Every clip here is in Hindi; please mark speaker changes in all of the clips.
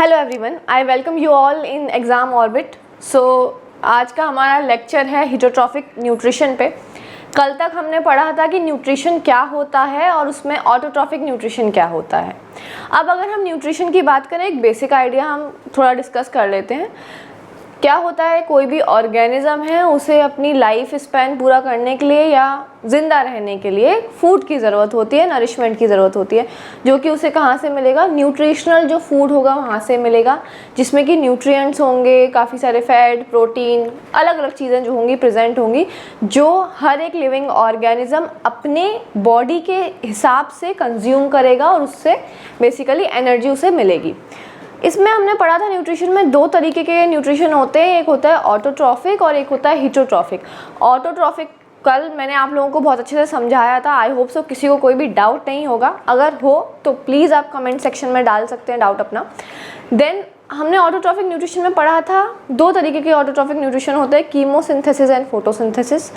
Speaker 1: Hello everyone, I welcome you all in exam orbit. So आज का हमारा लेक्चर है हिटोट्रॉफिक न्यूट्रिशन पे। कल तक हमने पढ़ा था कि न्यूट्रिशन क्या होता है और उसमें ऑटोट्रॉफिक न्यूट्रिशन क्या होता है। अब अगर हम न्यूट्रिशन की बात करें, एक बेसिक आइडिया हम थोड़ा डिस्कस कर लेते हैं। क्या होता है, कोई भी ऑर्गेनिज्म है उसे अपनी लाइफ स्पैन पूरा करने के लिए या ज़िंदा रहने के लिए फूड की ज़रूरत होती है, नरिशमेंट की ज़रूरत होती है, जो कि उसे कहाँ से मिलेगा, न्यूट्रिशनल जो फूड होगा वहाँ से मिलेगा, जिसमें कि न्यूट्रिएंट्स होंगे, काफ़ी सारे फैट, प्रोटीन, अलग अलग चीज़ें जो होंगी प्रेजेंट होंगी, जो हर एक लिविंग ऑर्गेनिज्म अपने बॉडी के हिसाब से कंज्यूम करेगा और उससे बेसिकली एनर्जी उसे मिलेगी। इसमें हमने पढ़ा था न्यूट्रिशन में दो तरीके के न्यूट्रिशन होते हैं, एक होता है ऑटोट्रॉफिक और एक होता है हिटोट्रॉफिक। ऑटोट्रॉफिक कल मैंने आप लोगों को बहुत अच्छे से समझाया था, आई होप सो किसी को कोई भी डाउट नहीं होगा। अगर हो तो प्लीज़ आप कमेंट सेक्शन में डाल सकते हैं डाउट अपना। देन हमने ऑटोट्रॉफिक न्यूट्रिशन में पढ़ा था दो तरीके के ऑटोट्रॉफिक न्यूट्रिशन होते हैं, कीमोसिंथेसिस एंड फोटोसिंथेसिस।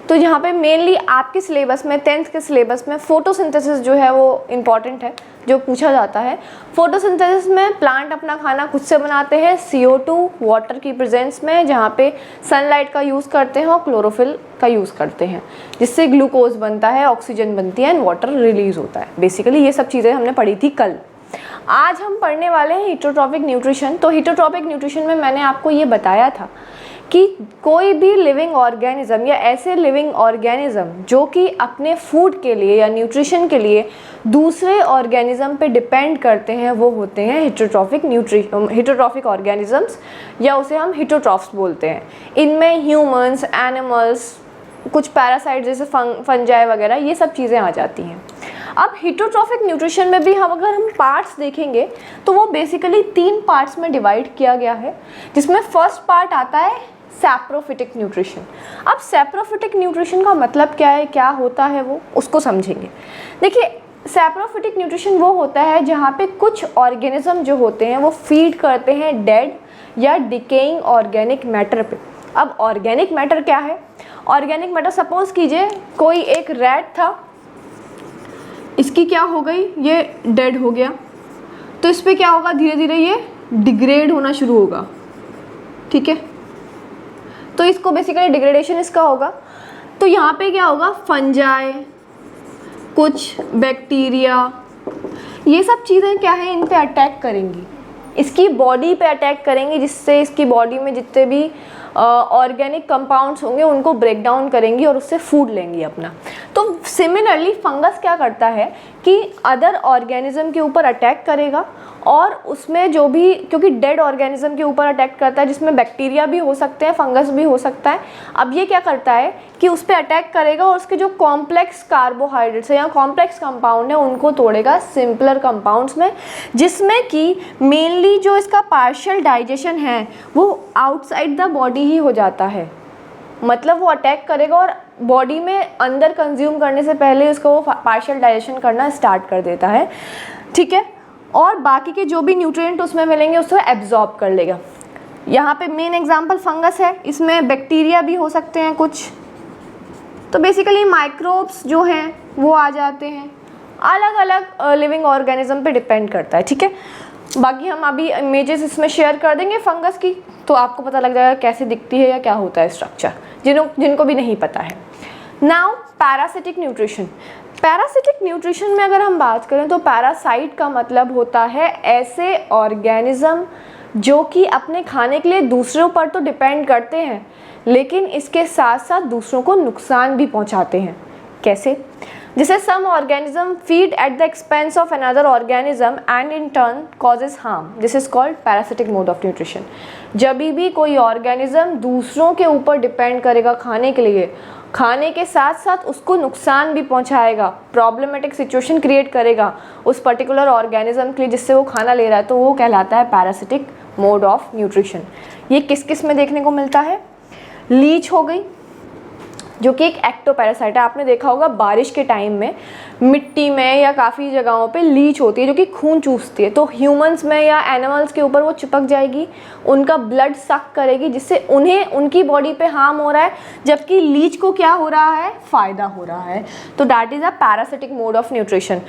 Speaker 1: तो यहाँ पे मेनली आपके सिलेबस में 10th के सिलेबस में फोटोसिंथेसिस जो है वो इम्पॉर्टेंट है, जो पूछा जाता है। फोटोसिंथेसिस में प्लांट अपना खाना खुद से बनाते हैं CO2 वाटर की प्रेजेंस में, जहाँ पे सनलाइट का यूज़ करते हैं और क्लोरोफिल का यूज़ करते हैं, जिससे ग्लूकोज बनता है, ऑक्सीजन बनती है एंड वाटर रिलीज होता है। बेसिकली ये सब चीज़ें हमने पढ़ी थी कल। आज हम पढ़ने वाले हैं हिटोट्रॉफिक न्यूट्रिशन। तो हिटोट्रॉफिक न्यूट्रिशन में मैंने आपको ये बताया था कि कोई भी लिविंग ऑर्गेनिज्म या ऐसे लिविंग ऑर्गेनिज्म जो कि अपने फूड के लिए या न्यूट्रिशन के लिए दूसरे ऑर्गेनिज्म पे डिपेंड करते हैं, वो होते हैं हिटोट्रॉफिक ऑर्गेनिजम्स, या उसे हम हिटोट्रॉफ्स बोलते हैं। इनमें ह्यूमंस, एनिमल्स, कुछ पैरासाइट जैसे फंजाई वगैरह, ये सब चीज़ें आ जाती हैं। अब हिटोट्रॉफिक न्यूट्रिशन में भी अगर हम पार्ट्स देखेंगे तो वो बेसिकली 3 पार्ट्स में डिवाइड किया गया है, जिसमें फर्स्ट पार्ट आता है सैप्रोफिटिक न्यूट्रिशन। अब सैप्रोफिटिक न्यूट्रिशन का मतलब क्या है, क्या होता है, वो उसको समझेंगे। देखिए, सैप्रोफिटिक न्यूट्रिशन वो होता है जहाँ पे कुछ ऑर्गेनिज्म जो होते हैं वो फीड करते हैं डेड या डिकेइंग ऑर्गेनिक मैटर पे। अब ऑर्गेनिक मैटर क्या है? ऑर्गेनिक मैटर, सपोज कीजिए कोई एक रैट था, इसकी क्या हो गई, ये डेड हो गया, तो इस पर क्या होगा, धीरे धीरे ये डिग्रेड होना शुरू होगा। ठीक है, तो इसको बेसिकली डिग्रेडेशन इसका होगा। तो यहाँ पे क्या होगा, फंजाई, कुछ बैक्टीरिया, ये सब चीज़ें क्या है, इन पे अटैक करेंगी, इसकी बॉडी पे अटैक करेंगी, जिससे इसकी बॉडी में जितने भी ऑर्गेनिक कंपाउंड्स होंगे उनको ब्रेक डाउन करेंगी और उससे फूड लेंगी अपना। तो सिमिलरली फंगस क्या करता है कि अदर ऑर्गेनिज्म के ऊपर अटैक करेगा, और उसमें जो भी, क्योंकि डेड ऑर्गेनिज्म के ऊपर अटैक करता है जिसमें बैक्टीरिया भी हो सकते हैं, फंगस भी हो सकता है। अब ये क्या करता है कि उस पर अटैक करेगा और उसके जो कॉम्प्लेक्स कार्बोहाइड्रेट्स है या कॉम्प्लेक्स कंपाउंड है उनको तोड़ेगा सिंपलर कंपाउंड्स में, जिसमें कि मेनली जो इसका पार्शियल डाइजेशन है वो आउटसाइड द बॉडी ही हो जाता है। मतलब वो अटैक करेगा और बॉडी में अंदर कंज्यूम करने से पहले उसको वो पार्शियल डाइजेशन करना स्टार्ट कर देता है। ठीक है, और बाकी के जो भी न्यूट्रिएंट उसमें मिलेंगे उसको एब्जॉर्ब कर लेगा। यहाँ पे मेन एग्जांपल फंगस है, इसमें बैक्टीरिया भी हो सकते हैं कुछ, तो बेसिकली माइक्रोब्स जो हैं वो आ जाते हैं। अलग अलग लिविंग ऑर्गेनिज्म पे डिपेंड करता है। ठीक है, बाकी हम अभी इमेजेस इसमें शेयर कर देंगे फंगस की, तो आपको पता लग जाएगा कैसे दिखती है या क्या होता है स्ट्रक्चर, जिनको भी नहीं पता है। Now parasitic nutrition. Parasitic nutrition में अगर हम बात करें तो पैरासाइट का मतलब होता है ऐसे ऑर्गेनिज्म जो कि अपने खाने के लिए दूसरों पर तो डिपेंड करते हैं, लेकिन इसके साथ साथ दूसरों को नुकसान भी पहुंचाते हैं। कैसे? जैसे some organism feed at the expense of another organism and in turn causes harm, this is called parasitic mode of nutrition. जब भी कोई ऑर्गेनिज्म दूसरों के ऊपर डिपेंड करेगा खाने के लिए, खाने के साथ साथ उसको नुकसान भी पहुंचाएगा, प्रॉब्लमेटिक सिचुएशन क्रिएट करेगा उस पर्टिकुलर ऑर्गेनिज्म के लिए जिससे वो खाना ले रहा है, तो वो कहलाता है पैरासिटिक मोड ऑफ न्यूट्रिशन। ये किस किस में देखने को मिलता है? लीच हो गई, जो कि एक एक्टोपैरासाइट है। आपने देखा होगा बारिश के टाइम में मिट्टी में या काफ़ी जगहों पे लीच होती है जो कि खून चूसती है, तो ह्यूमंस में या एनिमल्स के ऊपर वो चिपक जाएगी, उनका ब्लड सक करेगी, जिससे उन्हें उनकी बॉडी पे हार्म हो रहा है, जबकि लीच को क्या हो रहा है, फ़ायदा हो रहा है। तो that is a parasitic mode of nutrition.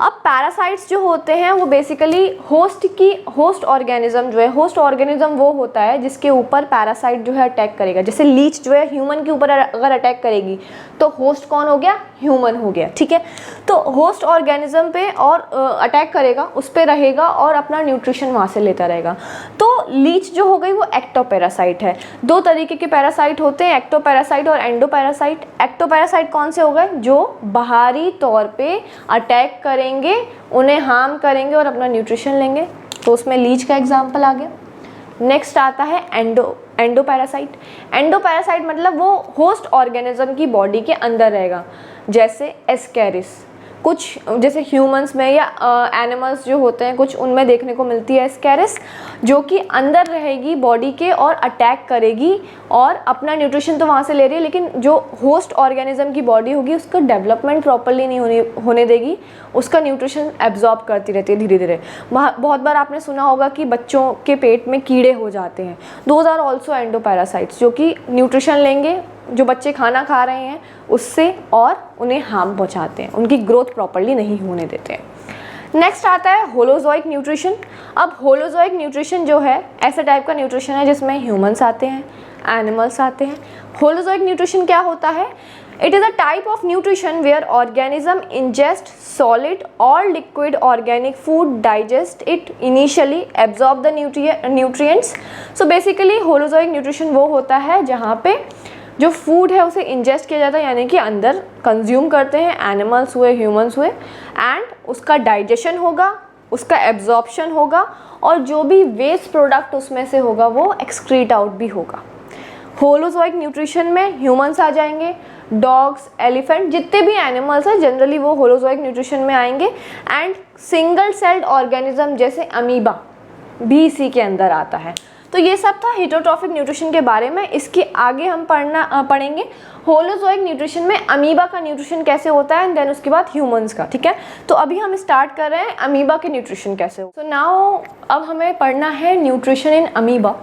Speaker 1: अब पैरासाइट्स जो होते हैं वो बेसिकली होस्ट ऑर्गेनिज्म जो है, होस्ट ऑर्गेनिज्म वो होता है जिसके ऊपर पैरासाइट जो है अटैक करेगा। जैसे लीच जो है ह्यूमन के ऊपर अगर अटैक करेगी तो होस्ट कौन हो गया, ह्यूमन हो गया, ठीक है। तो होस्ट ऑर्गेनिज्म पे और अटैक करेगा, उस पे रहेगा और अपना न्यूट्रिशन वहाँ से लेता रहेगा। तो लीच जो हो गई वो एक्टोपैरासाइट है। दो तरीके के पैरासाइट होते हैं, एक्टोपैरासाइट और एंडोपैरासाइट। एक्टोपैरासाइट कौन से हो गए, जो बाहरी तौर पे अटैक करेंगे, उन्हें हार्म करेंगे और अपना न्यूट्रिशन लेंगे, तो उसमें लीच का एग्जाम्पल आ गया। नेक्स्ट आता है एंडोपैरासाइट। एंडोपैरासाइट मतलब वो होस्ट ऑर्गेनिज्म की बॉडी के अंदर रहेगा, जैसे एस्केरिस। कुछ जैसे ह्यूमंस में या एनिमल्स जो होते हैं कुछ उनमें देखने को मिलती है एस्केरिस, जो कि अंदर रहेगी बॉडी के और अटैक करेगी और अपना न्यूट्रिशन तो वहाँ से ले रही है, लेकिन जो होस्ट ऑर्गेनिज्म की बॉडी होगी उसका डेवलपमेंट प्रॉपर्ली नहीं होने देगी, उसका न्यूट्रिशन एब्जॉर्ब करती रहती है धीरे धीरे। बहुत बार आपने सुना होगा कि बच्चों के पेट में कीड़े हो जाते हैं, दोज आर ऑल्सो एंडोपैरासाइट्स, जो कि न्यूट्रिशन लेंगे जो बच्चे खाना खा रहे हैं उससे और उन्हें हार्म पहुंचाते हैं, उनकी ग्रोथ प्रॉपर्ली नहीं होने देते हैं। नेक्स्ट आता है होलोजोइक न्यूट्रिशन। अब होलोजोइक न्यूट्रिशन जो है ऐसा टाइप का न्यूट्रिशन है जिसमें ह्यूमंस आते हैं, एनिमल्स आते हैं। होलोजोइक न्यूट्रिशन क्या होता है, it is a type of nutrition where organism ingest solid और liquid organic food, digest it initially, absorb the nutrients. So basically holozoic nutrition वो होता है जहाँ पे जो फूड है उसे इंजेस्ट किया जाता है, यानी कि अंदर कंज्यूम करते हैं एनिमल्स हुए, ह्यूमंस हुए, एंड उसका डाइजेशन होगा, उसका एब्जॉर्प्शन होगा और जो भी वेस्ट प्रोडक्ट उसमें से होगा वो एक्सक्रीट आउट भी होगा। होलोजोइक न्यूट्रिशन में ह्यूमंस आ जाएंगे, डॉग्स, एलिफेंट, जितने भी एनिमल्स हैं जनरली वो होलोजोइक न्यूट्रिशन में आएंगे, एंड सिंगल सेल्ड ऑर्गेनिज्म जैसे अमीबा भी इसी के अंदर आता है। तो ये सब था हेटेरोट्रॉफिक न्यूट्रिशन के बारे में। इसके आगे हम पढ़ेंगे होलोजोइक न्यूट्रिशन में अमीबा का न्यूट्रिशन कैसे होता है, एंड देन उसके बाद ह्यूमंस का, ठीक है। तो अभी हम स्टार्ट कर रहे हैं अमीबा के न्यूट्रिशन कैसे हो। सो नाउ अब हमें पढ़ना है nutrition in amoeba.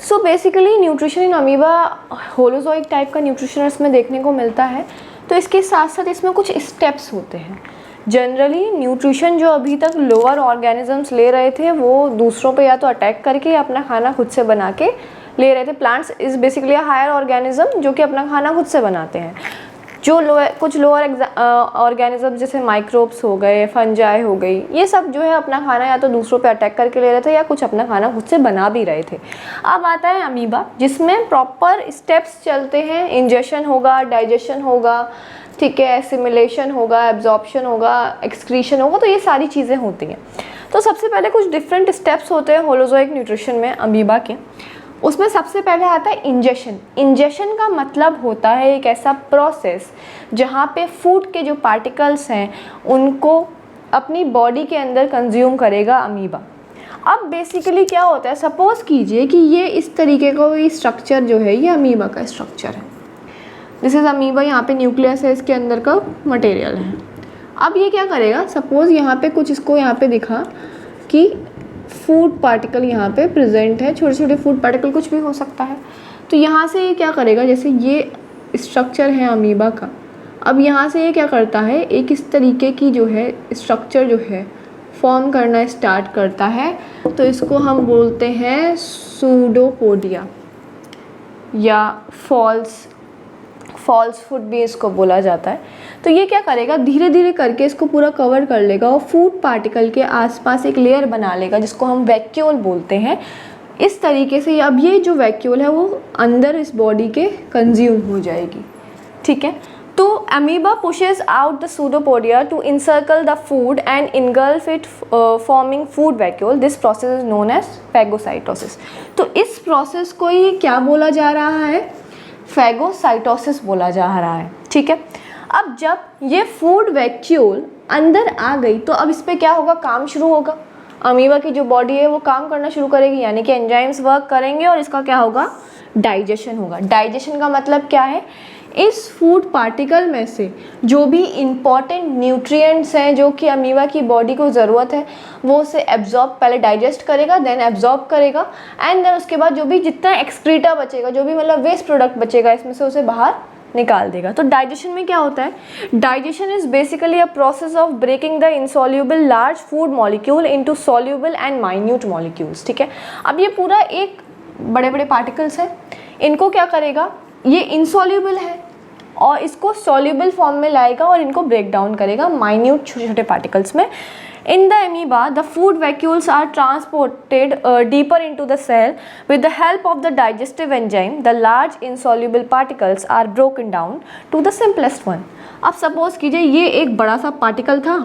Speaker 1: So basically nutrition in amoeba holozoic type का न्यूट्रिशन इसमें देखने को मिलता है। तो इसके साथ साथ इसमें कुछ स्टेप्स होते हैं। जनरली न्यूट्रिशन जो अभी तक लोअर ऑर्गेनिजम्स ले रहे थे वो दूसरों पे या तो अटैक करके या अपना खाना खुद से बना के ले रहे थे। Plants is basically a higher organism जो कि अपना खाना खुद से बनाते हैं। जो कुछ लोअर ऑर्गेनिज्म जैसे माइक्रोब्स हो गए, फंजाई हो गई, ये सब जो है अपना खाना या तो दूसरों पे अटैक करके ले रहे थे या कुछ अपना खाना खुद से बना भी रहे थे। अब आता है अमीबा, जिसमें प्रॉपर स्टेप्स चलते हैं। इंजेशन होगा, डाइजेशन होगा, ठीक है, एसिमिलेशन होगा, एब्जॉर्प्शन होगा, एक्सक्रीशन होगा, तो ये सारी चीज़ें होती हैं। तो सबसे पहले कुछ डिफरेंट स्टेप्स होते हैं होलोजोइक न्यूट्रिशन में अमीबा के। उसमें सबसे पहले आता है इंजेशन। इंजेशन का मतलब होता है एक ऐसा प्रोसेस जहाँ पे फूड के जो पार्टिकल्स हैं उनको अपनी बॉडी के अंदर कंज्यूम करेगा अमीबा। अब बेसिकली क्या होता है, सपोज़ कीजिए कि ये इस तरीके का कोई स्ट्रक्चर जो है ये अमीबा का स्ट्रक्चर है। दिस इज़ अमीबा, यहाँ पे न्यूक्लियस है, इसके अंदर का मटेरियल है। अब ये क्या करेगा, सपोज़ यहाँ पे कुछ इसको यहाँ पे दिखा कि फूड पार्टिकल यहाँ पे प्रेजेंट है, छोटे छोटे फूड पार्टिकल कुछ भी हो सकता है। तो यहाँ से ये क्या करेगा, जैसे ये स्ट्रक्चर है अमीबा का, अब यहाँ से ये क्या करता है, एक इस तरीके की जो है स्ट्रक्चर जो है फॉर्म करना स्टार्ट करता है। तो इसको हम बोलते हैं सूडोपोडिया या फॉल्स फूड भी इसको बोला जाता है। तो ये क्या करेगा, धीरे धीरे करके इसको पूरा कवर कर लेगा और फूड पार्टिकल के आसपास एक लेयर बना लेगा जिसको हम वैक्यूल बोलते हैं। इस तरीके से अब ये जो वैक्यूल है वो अंदर इस बॉडी के कंज्यूम हो जाएगी, ठीक है। तो amoeba pushes out the pseudopodia to encircle the food and engulf it, forming food vacuole. This process is known as phagocytosis. तो इस प्रोसेस को ये क्या बोला जा रहा है, फैगोसाइटोसिस बोला जा रहा है, ठीक है। अब जब ये फूड वैक्यूल अंदर आ गई तो अब इस पर क्या होगा, काम शुरू होगा। अमीबा की जो बॉडी है वो काम करना शुरू करेगी, यानी कि एंजाइम्स वर्क करेंगे और इसका क्या होगा, डाइजेशन होगा। डाइजेशन का मतलब क्या है, इस फूड पार्टिकल में से जो भी इम्पॉर्टेंट न्यूट्रिएंट्स हैं जो कि अमीबा की बॉडी को ज़रूरत है वो उसे एब्जॉर्ब, पहले डाइजेस्ट करेगा, देन एब्जॉर्ब करेगा, एंड देन उसके बाद जो भी जितना एक्सक्रीटा बचेगा, जो भी मतलब वेस्ट प्रोडक्ट बचेगा इसमें से उसे बाहर निकाल देगा। तो डाइजेशन में क्या होता है? Digestion is basically a process of breaking the insoluble large food molecule into soluble and minute molecules. ठीक है, अब ये पूरा एक बड़े बड़े पार्टिकल्स है, इनको क्या करेगा, ये इनसॉल्यूबल है और इसको सॉल्यूबल फॉर्म में लाएगा और इनको ब्रेक डाउन करेगा माइन्यूट छोटे छोटे पार्टिकल्स में। In the amoeba, the food vacuoles are transported deeper into the cell. With the help of the digestive enzyme, the large insoluble particles are broken down to the simplest one. अब सपोज कीजिए ये एक बड़ा सा पार्टिकल था,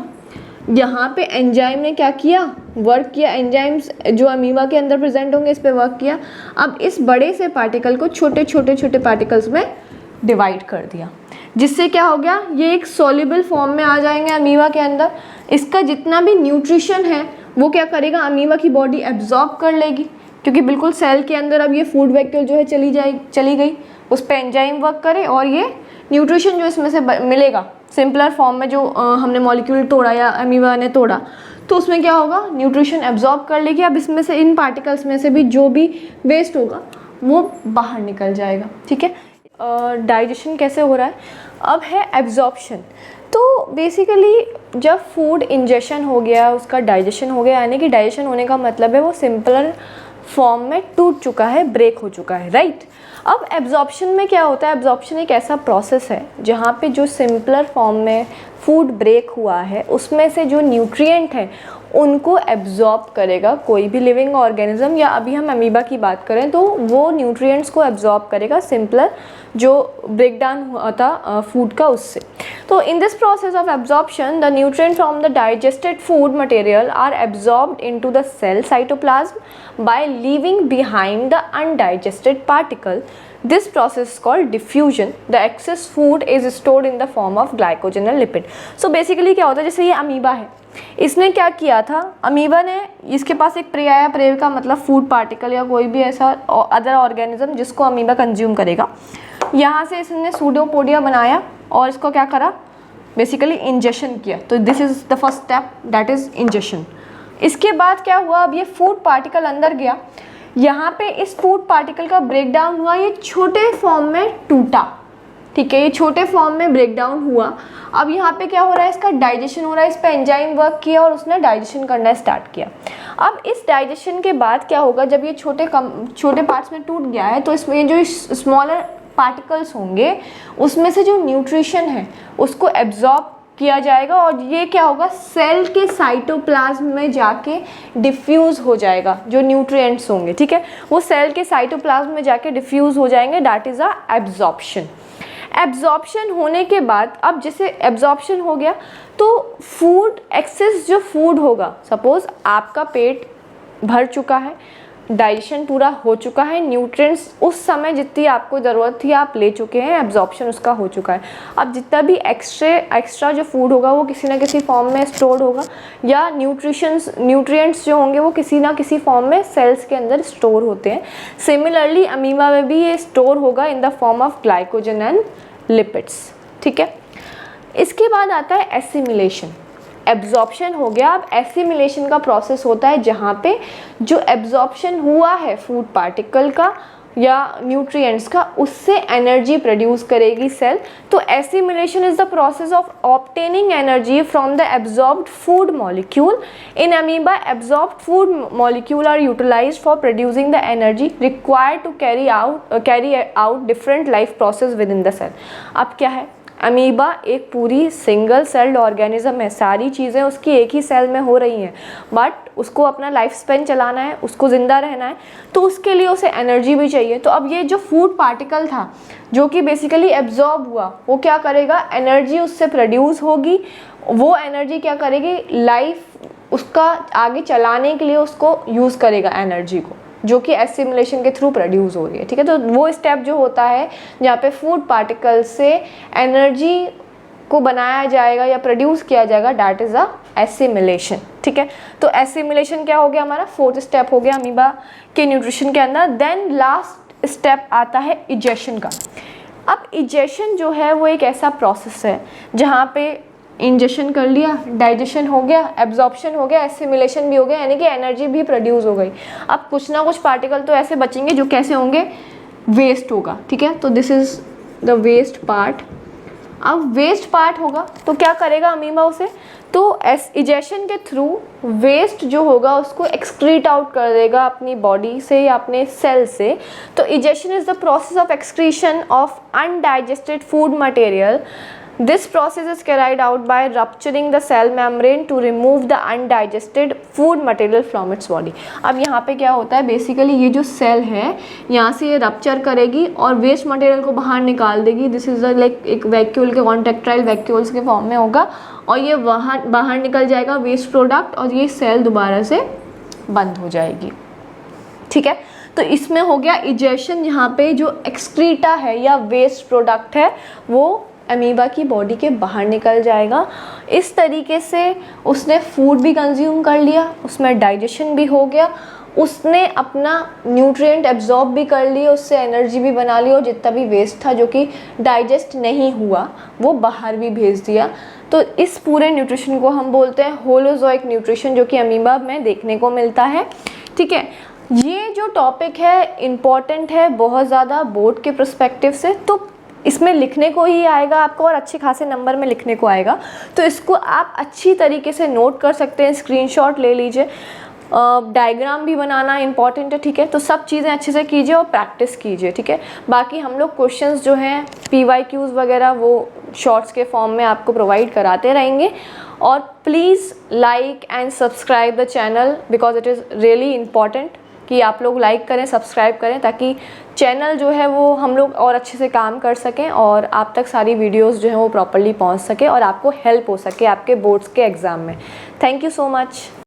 Speaker 1: यहाँ पे एंजाइम ने क्या किया, वर्क किया, एंजाइम्स जो अमीबा के अंदर प्रेजेंट होंगे इस पे वर्क किया। अब इस बड़े से पार्टिकल को छोटे छोटे छोटे पार्टिकल्स में डिवाइड कर दिया, जिससे क्या हो गया, ये एक सॉल्युबल फॉर्म में आ जाएंगे अमीबा के अंदर। इसका जितना भी न्यूट्रिशन है वो क्या करेगा, अमीबा की बॉडी एब्जॉर्ब कर लेगी, क्योंकि बिल्कुल सेल के अंदर अब ये फूड वैक्यूल जो है चली गई, उस पर एंजाइम वर्क करे और ये न्यूट्रिशन जो इसमें से मिलेगा सिंपलर फॉर्म में, जो हमने मॉलिक्यूल तोड़ा या अमीबा ने तोड़ा, तो उसमें क्या होगा, न्यूट्रिशन एब्जॉर्ब कर लेगी। अब इसमें से इन पार्टिकल्स में से भी जो भी वेस्ट होगा वो बाहर निकल जाएगा। ठीक है, डाइजेशन कैसे हो रहा है? अब है एब्जॉर्प्शन। तो बेसिकली जब फूड इंजेशन हो गया, उसका डाइजेशन हो गया, यानी कि डाइजेशन होने का मतलब है वो सिंपलर फॉर्म में टूट चुका है, ब्रेक हो चुका है, राइट। अब एब्जॉर्प्शन में क्या होता है, एब्जॉर्प्शन एक ऐसा प्रोसेस है जहाँ पे जो सिंपलर फॉर्म में फूड ब्रेक हुआ है उसमें से जो न्यूट्रिएंट है उनको एब्जॉर्ब करेगा कोई भी लिविंग ऑर्गेनिज्म, या अभी हम अमीबा की बात करें तो वो न्यूट्रिएंट्स को एब्जॉर्ब करेगा सिंपलर जो ब्रेक डाउन हुआ था फूड का उससे। तो in this process of absorption the nutrient from the digested food material are absorbed into the cell cytoplasm by leaving behind the undigested particle. This process is called diffusion. The excess food is stored in the form of glycogen and lipid. So basically क्या होता है, जैसे ये अमीबा है, इसने क्या किया था, अमीबा ने, इसके पास एक प्रे आया, प्रे का मतलब फूड पार्टिकल या कोई भी ऐसा अदर ऑर्गेनिज्म जिसको अमीबा कंज्यूम करेगा। यहाँ से इसने सूडोपोडिया बनाया और इसको क्या करा, बेसिकली इंजेक्शन किया। तो this is the first step, that is injection. इसके बाद क्या हुआ, अब ये फूड पार्टिकल अंदर गया, यहाँ पे इस फूड पार्टिकल का ब्रेक डाउन हुआ, ये छोटे फॉर्म में टूटा। ठीक है, ये छोटे फॉर्म में ब्रेक डाउन हुआ। अब यहाँ पे क्या हो रहा है, इसका डाइजेशन हो रहा है, इस पर एंजाइम वर्क किया और उसने डाइजेशन करना स्टार्ट किया। अब इस डाइजेशन के बाद क्या होगा, जब ये छोटे पार्ट्स में टूट गया है तो इसमें जो स्मॉलर पार्टिकल्स होंगे उसमें से जो न्यूट्रिशन है उसको एब्जॉर्ब किया जाएगा और ये क्या होगा, सेल के साइटोप्लाज्म में जाके डिफ्यूज हो जाएगा। जो न्यूट्रिएंट्स होंगे, ठीक है, वो सेल के साइटोप्लाज्म में जाके डिफ्यूज हो जाएंगे, that is a absorption. Absorption होने के बाद, अब जैसे एब्जॉर्प्शन हो गया तो फूड एक्सेस जो फूड होगा, सपोज आपका पेट भर चुका है, डाइजेशन पूरा हो चुका है, न्यूट्रिएंट्स उस समय जितनी आपको ज़रूरत थी आप ले चुके हैं, एब्जॉर्प्शन उसका हो चुका है। अब जितना भी एक्स्ट्रा जो फूड होगा वो किसी ना किसी फॉर्म में स्टोर्ड होगा, या न्यूट्रिएंट्स जो होंगे वो किसी ना किसी फॉर्म में सेल्स के अंदर स्टोर होते हैं। सिमिलरली अमीबा में भी ये स्टोर होगा in the form of glycogen and lipids. ठीक है, इसके बाद आता है एसिमिलेशन। एब्जॉर्प्शन हो गया, अब एसिमिलेशन का प्रोसेस होता है जहाँ पे जो एब्जॉर्प्शन हुआ है फूड पार्टिकल का या न्यूट्रिएंट्स का, उससे एनर्जी प्रोड्यूस करेगी सेल। तो assimilation is the process of obtaining energy from the absorbed food molecule. In amoeba absorbed food molecule are utilized for producing the energy required to carry out different life process within the cell. अब क्या है, अमीबा एक पूरी सिंगल सेल्ड ऑर्गेनिज्म है, सारी चीज़ें उसकी एक ही सेल में हो रही हैं, बट उसको अपना लाइफ स्पेन चलाना है, उसको ज़िंदा रहना है, तो उसके लिए उसे एनर्जी भी चाहिए। तो अब ये जो फूड पार्टिकल था जो कि बेसिकली एब्जॉर्ब हुआ, वो क्या करेगा, एनर्जी उससे प्रोड्यूस होगी, वो एनर्जी क्या करेगी, लाइफ उसका आगे चलाने के लिए उसको यूज़ करेगा एनर्जी को, जो कि एसिमिलेशन के थ्रू प्रोड्यूस हो रही है। ठीक है, तो वो स्टेप जो होता है जहाँ पे फूड पार्टिकल से एनर्जी को बनाया जाएगा या प्रोड्यूस किया जाएगा, दैट इज़ अ एसिमिलेशन। ठीक है, तो एसिमिलेशन क्या हो गया, हमारा फोर्थ स्टेप हो गया अमीबा के न्यूट्रिशन के अंदर। देन लास्ट स्टेप आता है इजेक्शन का। अब इजेशन जो है वो एक ऐसा प्रोसेस है जहाँ पे इंजेशन कर लिया, डाइजेशन हो गया, एब्जॉर्प्शन हो गया, एसिमिलेशन भी हो गया, यानी कि एनर्जी भी प्रोड्यूस हो गई। अब कुछ ना कुछ पार्टिकल तो ऐसे बचेंगे जो कैसे होंगे, वेस्ट होगा, ठीक है। तो this is the west part. अब वेस्ट पार्ट होगा तो क्या करेगा अमीबा उसे, तो इजेशन के थ्रू वेस्ट जो होगा उसको एक्सक्रीट आउट कर देगा अपनी बॉडी से या अपने सेल से। तो egestion is the process of excretion of undigested food material. This process is carried out by rupturing the cell membrane to remove the undigested food material from its body। अब यहाँ पे क्या होता है, बेसिकली ये जो सेल है यहाँ से ये रप्चर करेगी और वेस्ट मटेरियल को बाहर निकाल देगी। दिस इज़ लाइक एक वैक्यूल के कॉन्ट्रेक्टाइल वैक्यूल्स के फॉर्म में होगा और ये वहाँ बाहर निकल जाएगा वेस्ट प्रोडक्ट और ये सेल दोबारा से बंद हो जाएगी, ठीक है। तो इसमें हो गया इजेशन, यहाँ पे जो एक्सक्रीटा है या वेस्ट प्रोडक्ट है वो अमीबा की बॉडी के बाहर निकल जाएगा। इस तरीके से उसने फूड भी कंज्यूम कर लिया, उसमें डाइजेशन भी हो गया, उसने अपना न्यूट्रिएंट एब्जॉर्ब भी कर लिया, उससे एनर्जी भी बना ली और जितना भी वेस्ट था जो कि डाइजेस्ट नहीं हुआ वो बाहर भी भेज दिया। तो इस पूरे न्यूट्रिशन को हम बोलते हैं होलोजोइक न्यूट्रिशन, जो कि अमीबा में देखने को मिलता है, ठीक है। ये जो टॉपिक है इम्पॉर्टेंट है बहुत ज़्यादा बोर्ड के पर्सपेक्टिव से, तो इसमें लिखने को ही आएगा आपको और अच्छे खासे नंबर में लिखने को आएगा। तो इसको आप अच्छी तरीके से नोट कर सकते हैं, स्क्रीनशॉट ले लीजिए, डायग्राम भी बनाना इंपॉर्टेंट है, ठीक है। तो सब चीज़ें अच्छे से कीजिए और प्रैक्टिस कीजिए, ठीक है। बाकी हम लोग क्वेश्चंस जो हैं PYQs वगैरह वो शॉर्ट्स के फॉर्म में आपको प्रोवाइड कराते रहेंगे। और please like and subscribe the channel because it is really important कि आप लोग लाइक करें, सब्सक्राइब करें, ताकि चैनल जो है वो हम लोग और अच्छे से काम कर सकें और आप तक सारी वीडियोस जो हैं वो प्रॉपर्ली पहुंच सके और आपको हेल्प हो सके आपके बोर्ड्स के एग्ज़ाम में। Thank you so much.